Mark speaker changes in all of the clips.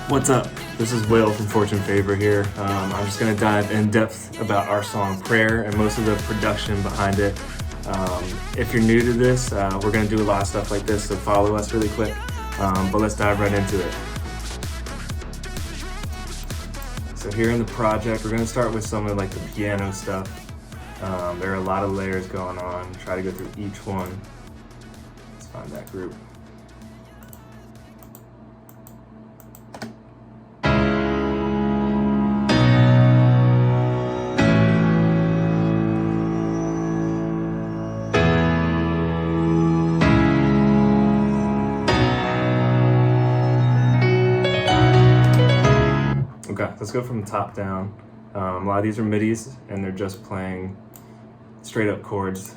Speaker 1: What's up? This is Will from Fortune Favor here. I'm just going to dive in depth about our song Prayer and most of the production behind it. If you're new to this, we're going to do a lot of stuff like this, so follow us really quick. But let's dive right into it. So here in the project, we're going to start with some of like the piano stuff. There are a lot of layers going on. Try to go through each one. Let's find that group. Okay, let's go from the top down. A lot of these are midis, and they're just playing straight up chords.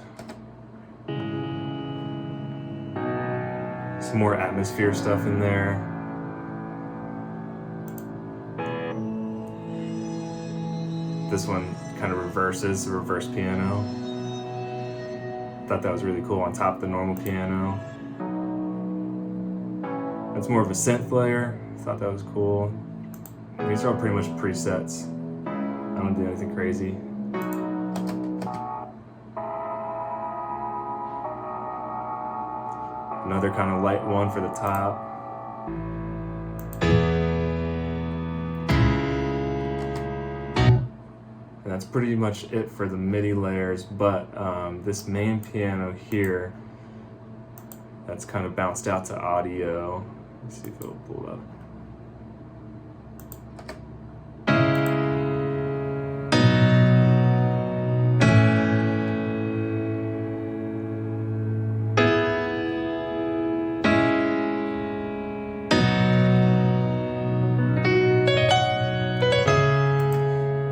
Speaker 1: Some more atmosphere stuff in there. This one kind of reverses, the reverse piano. Thought that was really cool on top of the normal piano. That's more of a synth layer. Thought that was cool. These are all pretty much presets. I don't do anything crazy. Another kind of light one for the top. And that's pretty much it for the MIDI layers, but this main piano here, that's kind of bounced out to audio. Let's see if it'll pull up.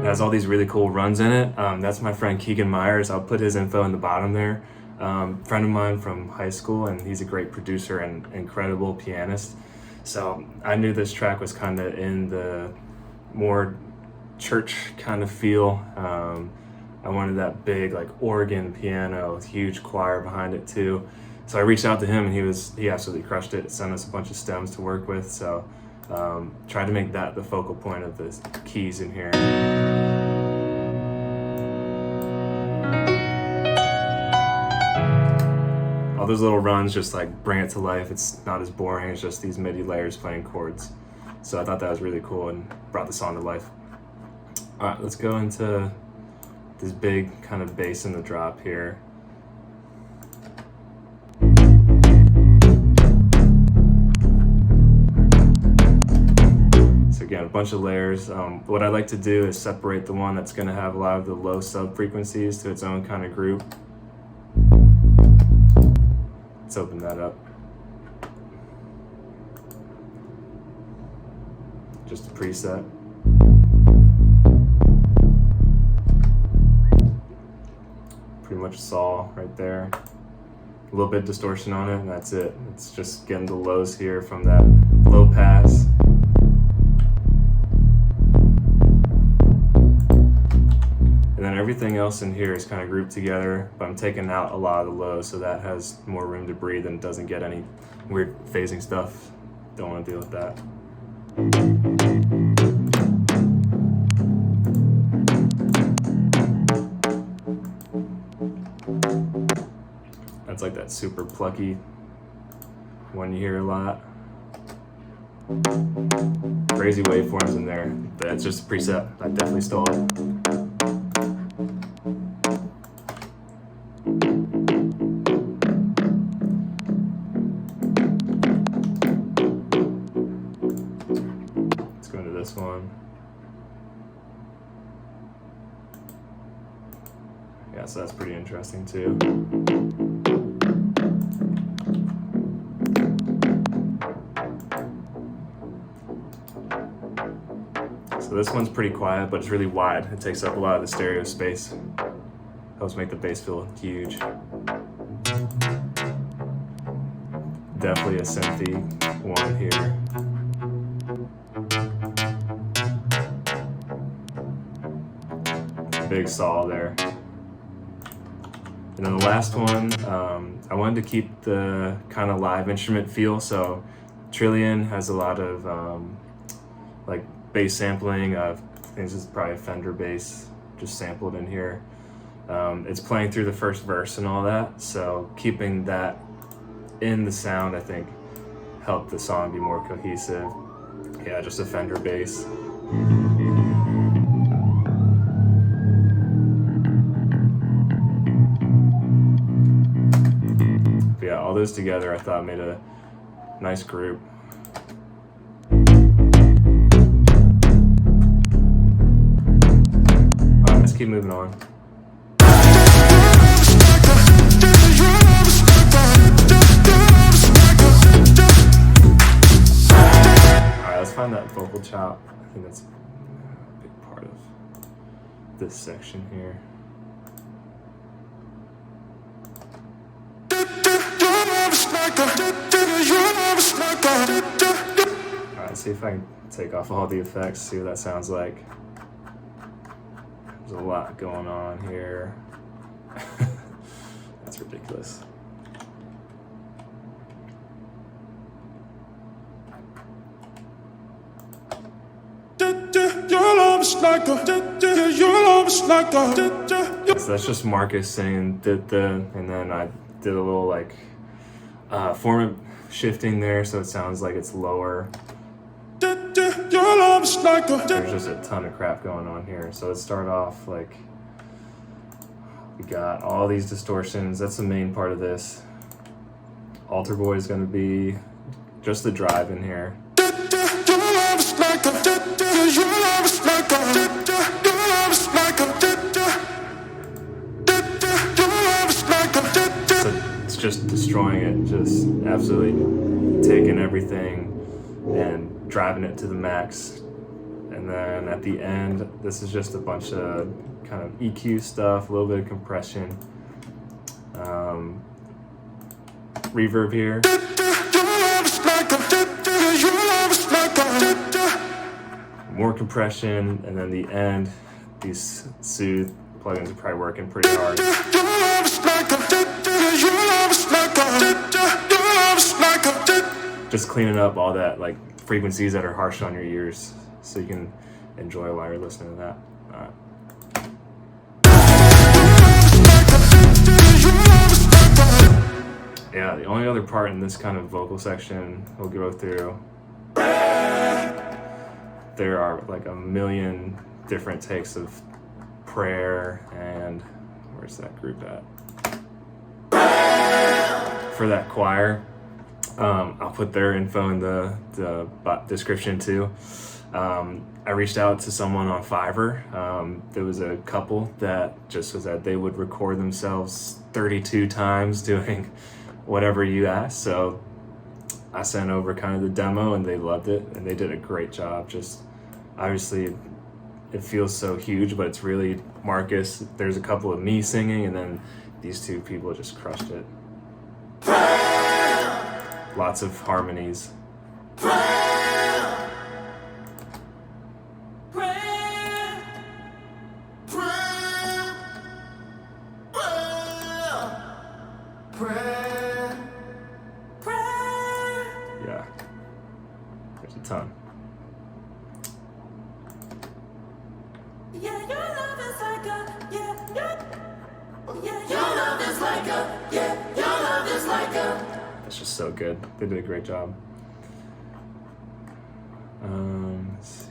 Speaker 1: It has all these really cool runs in it. That's my friend Keegan Meyers. I'll put his info in the bottom there. Friend of mine from high school, and he's a great producer and incredible pianist. So I knew this track was kind of in the more church kind of feel. I wanted that big like organ piano with huge choir behind it too. So I reached out to him, and he absolutely crushed it. Sent us a bunch of stems to work with. So tried to make that the focal point of the keys in here. All those little runs just like bring it to life. It's not as boring. It's just these MIDI layers playing chords. So I thought that was really cool and brought the song to life. All right, let's go into this big kind of bass in the drop here. Again, a bunch of layers. What I like to do is separate the one that's going to have a lot of the low sub frequencies to its own kind of group. Let's open that up. Just a preset. Pretty much saw right there. A little bit of distortion on it, and that's it. It's just getting the lows here from that low pass. And then everything else in here is kind of grouped together, but I'm taking out a lot of the lows, so that has more room to breathe and doesn't get any weird phasing stuff. Don't want to deal with that. That's like that super plucky one you hear a lot. Crazy waveforms in there. That's just a preset. I definitely stole it. This one. Yeah, so that's pretty interesting too. So this one's pretty quiet, but it's really wide. It takes up a lot of the stereo space. Helps make the bass feel huge. Definitely a synthy one here. Big saw there. And then the last one, I wanted to keep the kind of live instrument feel. So Trillion has a lot of like bass sampling. I think this is probably a Fender bass, just sampled in here. It's playing through the first verse and all that, so keeping that in the sound, I think, helped the song be more cohesive. Yeah, just a Fender bass. But yeah, all those together I thought made a nice group. Alright, let's keep moving on. Let's find that vocal chop. I think that's a big part of this section here. Alright, see if I can take off all the effects, see what that sounds like. There's a lot going on here. That's ridiculous. So that's just Marcus saying da, and then I did a little like form shifting there, so it sounds like it's lower. There's just a ton of crap going on here. So let's start off like we got all these distortions. That's the main part of this. Alter Boy is going to be just the drive in here. So it's just destroying it, just absolutely taking everything and driving it to the max. And then at the end, this is just a bunch of kind of EQ stuff, a little bit of compression, reverb here. More compression, and then the end, these Soothe plugins are probably working pretty hard. Just cleaning up all that like frequencies that are harsh on your ears, so you can enjoy while you're listening to that. All right. Yeah, the only other part in this kind of vocal section we'll go through, there are like a million different takes of prayer, and where's that group at? For that choir, I'll put their info in the description too. I reached out to someone on Fiverr. There was a couple that just was that they would record themselves 32 times doing whatever you asked. So I sent over kind of the demo and they loved it and they did a great job. Just obviously it feels so huge, but it's really Marcus. There's a couple of me singing and then these two people just crushed it. Lots of harmonies. Yeah, there's a ton.
Speaker 2: Yeah, your love is like a, yeah, your love is like a, yeah, your love is like a.
Speaker 1: That's just so good. They did a great job. Let's see.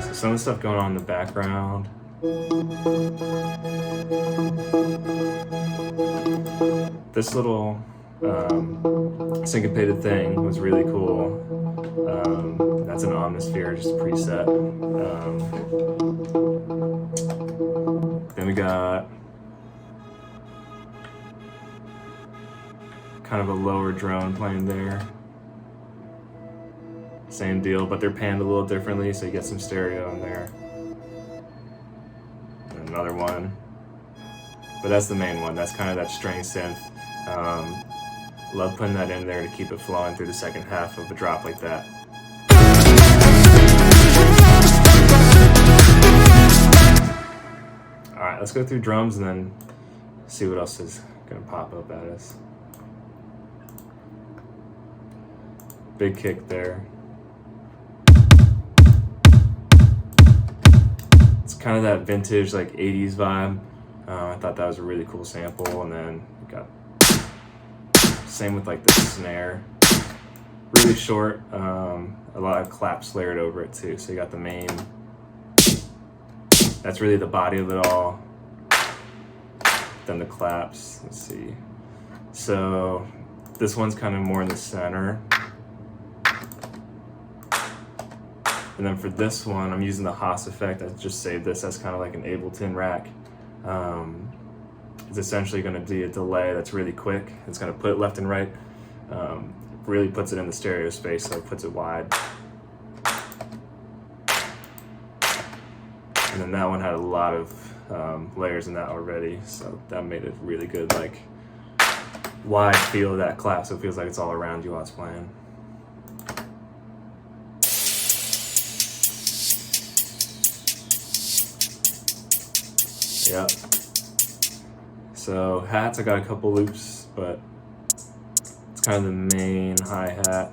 Speaker 1: So some of the stuff going on in the background. This little syncopated thing was really cool. That's an Omnisphere, just a preset. Then we got kind of a lower drone playing there. Same deal, but they're panned a little differently, so you get some stereo in there. And another one. But that's the main one. That's kind of that string synth. Love putting that in there to keep it flowing through the second half of a drop like that. let's go through drums and then see what else is gonna pop up at us. Big kick there. It's kind of that vintage like 80s vibe. I thought that was a really cool sample. And then we got same with like the snare. Really short, a lot of claps layered over it too. So you got the main, that's really the body of it all. Then the claps, let's see. So this one's kind of more in the center. And then for this one, I'm using the Haas effect. I just saved this as kind of like an Ableton rack. It's essentially going to be a delay that's really quick. It's going to put it left and right. Really puts it in the stereo space, so it puts it wide. And then that one had a lot of layers in that already, so that made it really good, like wide feel of that clap, so it feels like it's all around you while it's playing. Yep. So hats, I got a couple loops, but it's kind of the main hi-hat.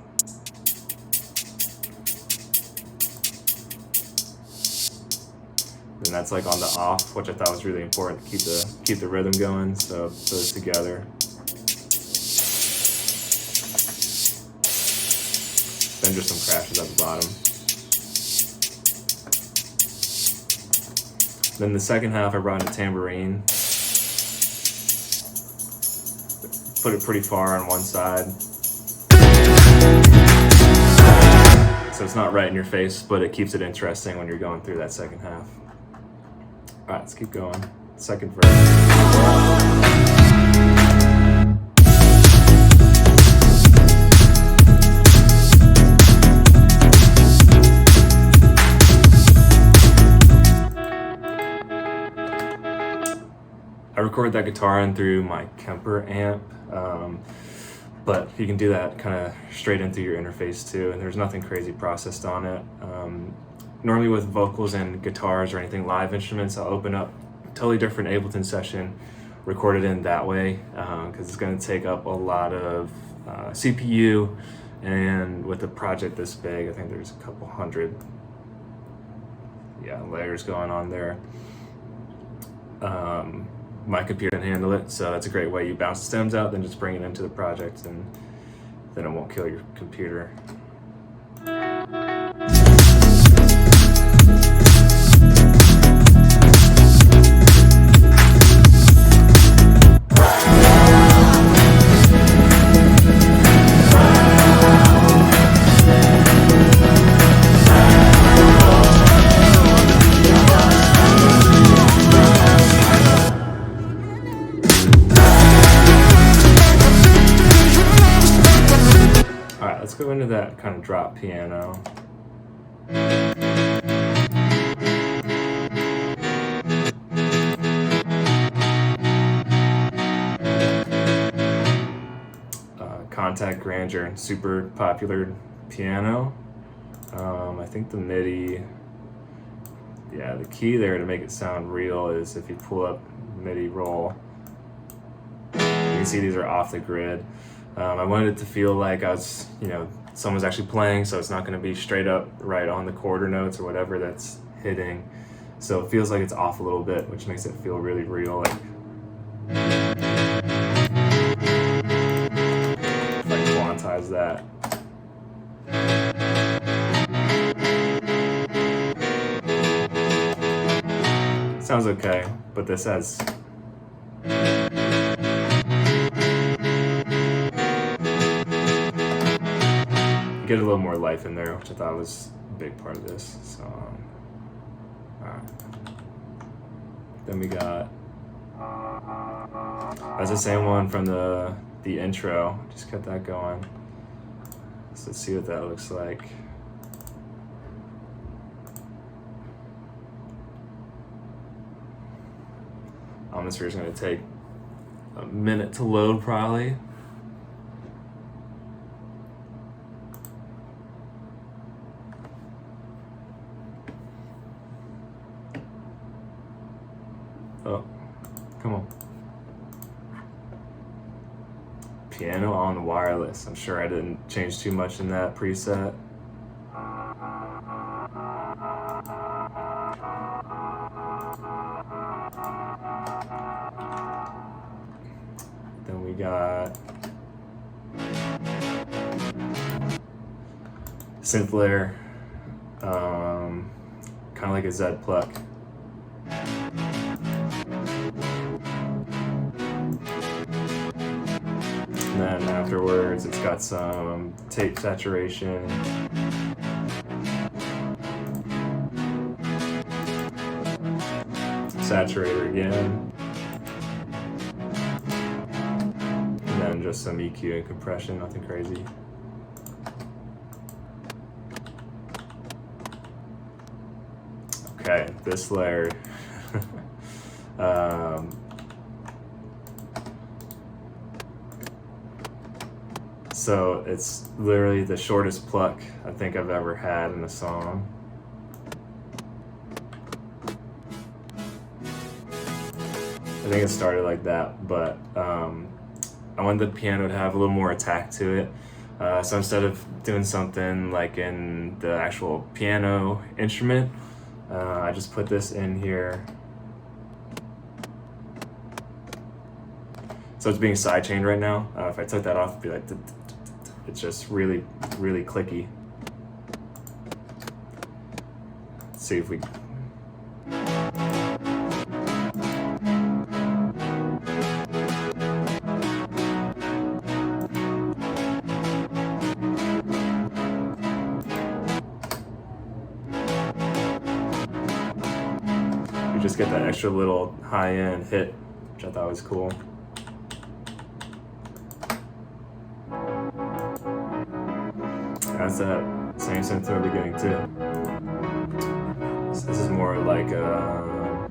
Speaker 1: And that's like on the off, which I thought was really important to keep the rhythm going. So those together. Then just some crashes at the bottom. Then the second half, I brought in a tambourine. Put it pretty far on one side. So it's not right in your face, but it keeps it interesting when you're going through that second half. All right, let's keep going. Second verse. I record that guitar in through my Kemper amp, but you can do that kind of straight into your interface too, and there's nothing crazy processed on it. Normally with vocals and guitars or anything live instruments, I'll open up a totally different Ableton session, record it in that way, because it's going to take up a lot of CPU, and with a project this big, I think there's a couple hundred layers going on there. My computer can handle it, so that's a great way. You bounce the stems out, then just bring it into the project, and then it won't kill your computer. Let's go into that kind of drop piano. Contact Grandeur, super popular piano. I think the MIDI, the key there to make it sound real is if you pull up MIDI roll. You can see these are off the grid. I wanted it to feel like I was, someone's actually playing, so it's not going to be straight up right on the quarter notes or whatever that's hitting. So it feels like it's off a little bit, which makes it feel really real. Like, if I quantize that. Sounds okay, but this has get a little more life in there, which I thought was a big part of this. So, alright. Then we got, that's the same one from the intro. Just kept that going. So let's see what that looks like. Atmosphere is going to take a minute to load probably. Oh, come on. Piano on the wireless. I'm sure I didn't change too much in that preset. Then we got synth layer, kind of like a Z pluck. And then afterwards, it's got some tape saturation. Saturator again. And then just some EQ and compression, nothing crazy. Okay, this layer. So it's literally the shortest pluck I think I've ever had in a song. I think it started like that, but I wanted the piano to have a little more attack to it. So instead of doing something like in the actual piano instrument, I just put this in here. So it's being sidechained right now. If I took that off, it'd be like, it's just really, really clicky. Let's see if we. You just get that extra little high-end hit, which I thought was cool. That's that same synth at the beginning too. So this is more like a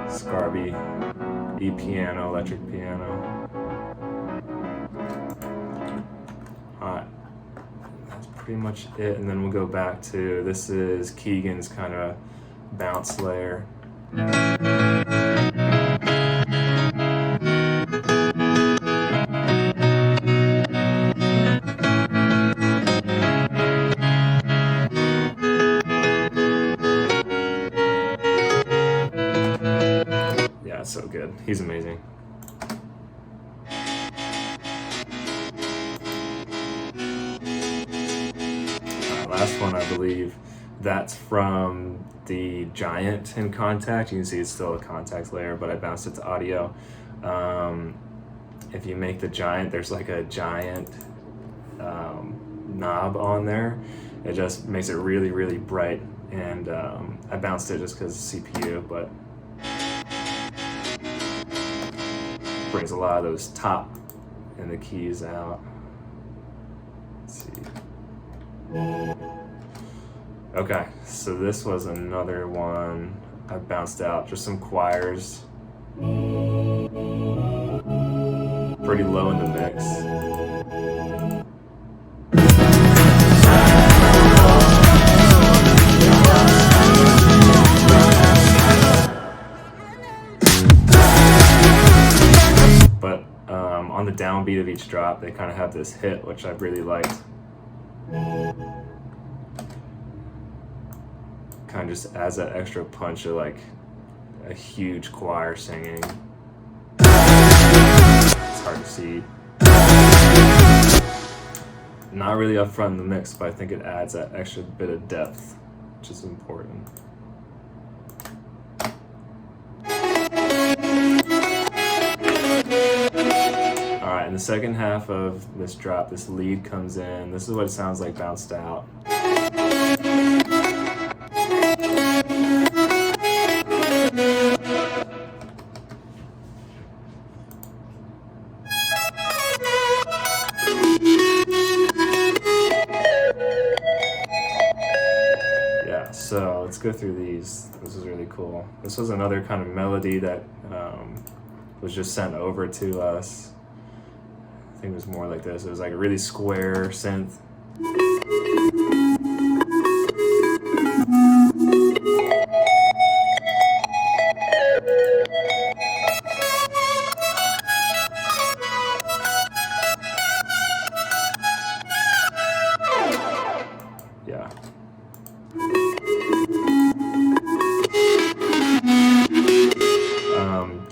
Speaker 1: Scarby E-piano, electric piano. Alright, that's pretty much it. And then we'll go back to, this is Keegan's kind of bounce layer. So good. He's amazing. Last one, I believe. That's from the Giant in Contact. You can see it's still a Contact layer, but I bounced it to audio. If you make the Giant, there's like a giant knob on there. It just makes it really, really bright. And I bounced it just because of CPU, but brings a lot of those top and the keys out. Let's see. Okay, so this was another one I bounced out, just some choirs. Pretty low in the mix. On the downbeat of each drop, they kind of have this hit, which I really liked. Kind of just adds that extra punch of like a huge choir singing. It's hard to see. Not really up front in the mix, but I think it adds that extra bit of depth, which is important. In the second half of this drop, this lead comes in. This is what it sounds like bounced out. Yeah, so let's go through these. This is really cool. This was another kind of melody that was just sent over to us. I think it was more like this. It was like a really square synth.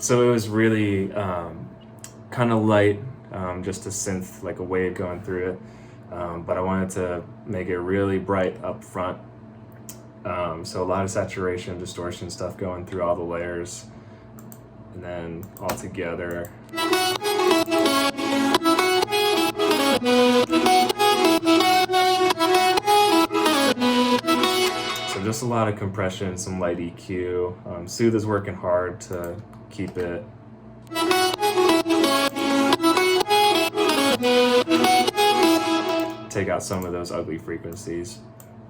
Speaker 1: So it was really kind of light, just a synth, like a wave going through it. But I wanted to make it really bright up front. So a lot of saturation, distortion stuff going through all the layers. And then all together. So just a lot of compression, some light EQ. Sooth is working hard to keep it take out some of those ugly frequencies,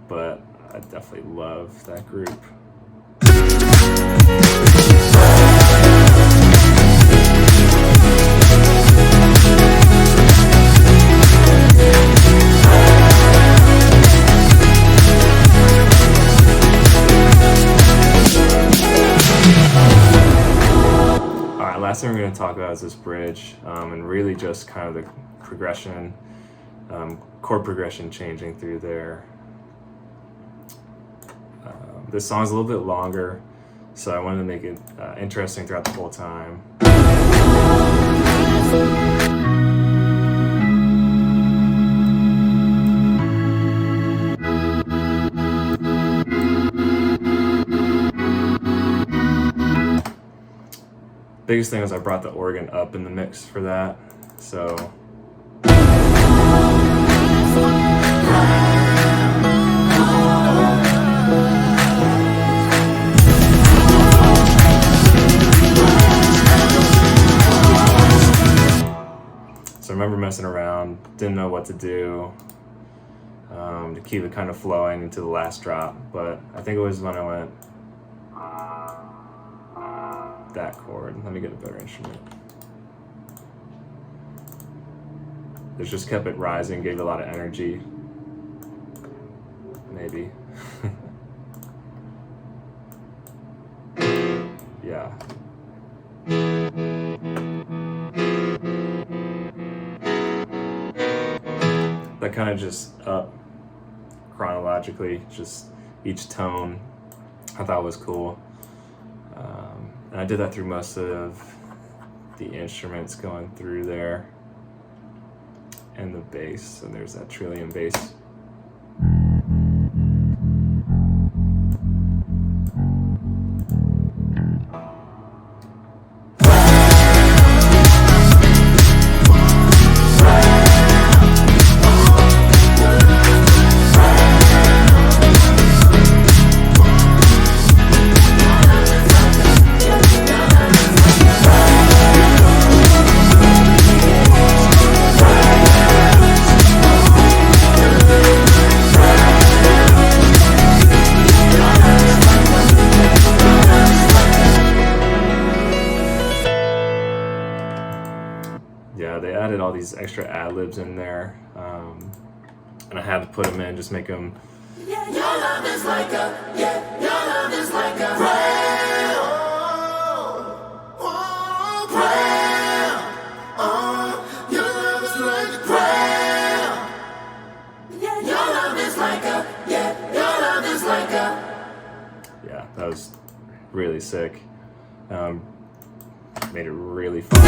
Speaker 1: but I definitely love that group. Alright, last thing we're going to talk about is this bridge, and really just kind of the progression, chord progression changing through there. This song's a little bit longer, so I wanted to make it interesting throughout the whole time. Biggest thing is I brought the organ up in the mix for that, so I remember messing around, didn't know what to do to keep it kind of flowing into the last drop, but I think it was when I went that chord. Let me get a better instrument. It just kept it rising, gave it a lot of energy. Maybe. Yeah. That kind of just up chronologically, just each tone I thought was cool. And I did that through most of the instruments going through there, and the bass, and there's that trillium bass. Yeah, they added all these extra ad-libs in there, and I had to put them in, just make them.
Speaker 2: Your love is like a, yeah, your love is like a prayer. Prayer. Your love is like a prayer. Yeah, your love is like a, yeah, your love is like a.
Speaker 1: Yeah, that was really sick. Made it really fun.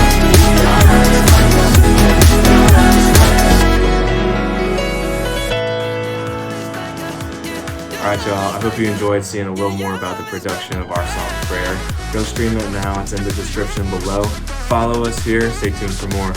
Speaker 1: Alright y'all, I hope you enjoyed seeing a little more about the production of our song Prayer. Go stream it now, it's in the description below. Follow us here, stay tuned for more.